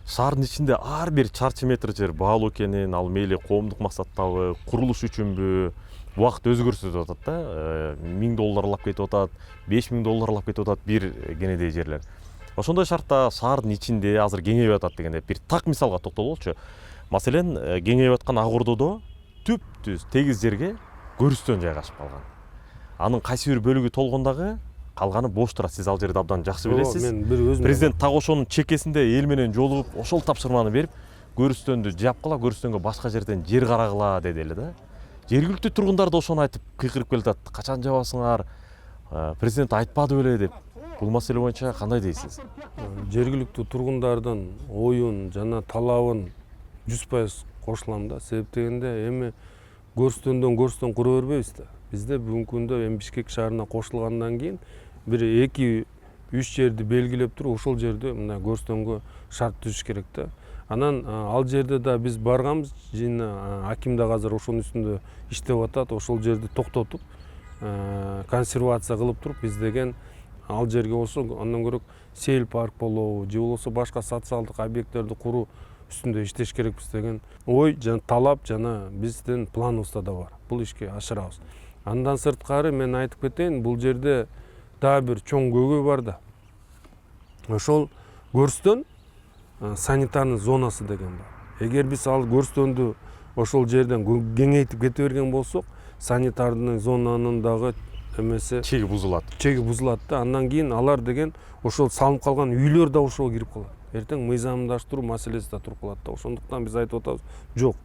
шаардын ичинде ар бир чарчы метр жер баалуу экенин, ал мейли коомдук максаттабы, курулуш үчүнбү убакыт өзгөрсө деп атат да. $1000 алып кетип атат, $5000 алып кетип атат бир кенедей жерлер. Ошондой шартта шаардын ичинде азыр кеңейип атат дегенде бир так мисалга токтололучу. Маселен, кеңейип аткан Ак Ордодо түп-түз тегиз жерге көрүстөн жайгашып калган. Анын кайсы бир бөлүгү толгондагы, калганы бош турат. Сиз ал жерди абдан жакшы билесиз. Мен бир өзүм Президент так ошонун чекесинде эл менен жолугуп, ошол тапшырманы берип, көрүстөндү жапкыла, көрүстөнгө башка жерден жер карагыла деди эле да. Жергиликтүү тургундар да ошону айтып кыйкырып келатат. Качан жабасыңар? Президент айтпады беле деп. Бул маселе боюнча кандай дейсиз? жергиликтүү тургундардын оюн жана талабын 100% кошулам да. Себеп дегенде эми көрүстөн кура бербейбиз да. Бизде бүгүнкү күндө эми Бишкек шаарына кошулгандан кийин бир 2-3 жерди белгилеп туруп, ошол жерде мына көрүстөнгө шарт түзүш керек да. Анан ал жерде да биз барганбыз, жана аким да азыр ошонун үстүндө иштеп атат. Ошол жерди токтотуп, консервация кылып туруп, биз деген ал жерге болсо андан көрөк сейил парк болобу, же болбосо башка социалдык объекттерди куруу үстүндө иштеш керекпиз деген ой жана талап жана биздин планыбызда да бар. Бул ишке ашырабыз. Андан сырткары мен айтып кетейин, бул жерде дагы бир чоң көйгөй бар да. Ошол көрүстөн санитарный зонасы деген бар. Эгер биз ал көрүстөндү ошол жерден кеңейтип кете берген болсок, санитарный зонанын дагы эмеси Чеги бузулат. Да. Андан кийин алар деген ошол салынып калган үйлөр да ошого кирип калат. Эртең мыйзамдаштыруу маселеси да туруп калат да. Ошондуктан биз айтып атабыз, жок,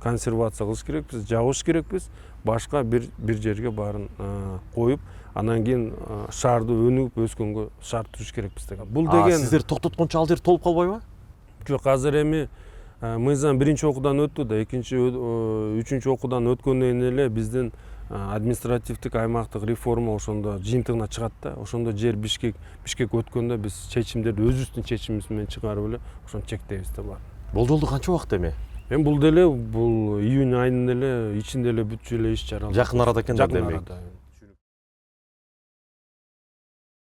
консервация кылыш керекпиз, жабыш керекпиз, башка бир жерге баарын коюп, анан кийин шаарды өнүгүп өскөнгө шарт түзүш керекпиз деген. Бул деген Сиздер токтоткончо ал жер толуп калбайбы? жок, азыр эми мыйзам биринчи окуудан өттү да, экинчи, үчүнчү окуудан өткөндөн эле биздин административдик аймактык реформа ошондо жыйынтыгына чыгат да. Ошондо жер Бишкек өткөндө биз чечимдерди өзүбүздүн чечимибиз менен чыгарып эле ошону чектейбиз да бар. Болжолду канча убакыт эми? Эми бул июнь айынын ичинде эле бүтчү эле иш чара. Жакын арада экен да Жакын демек. арада.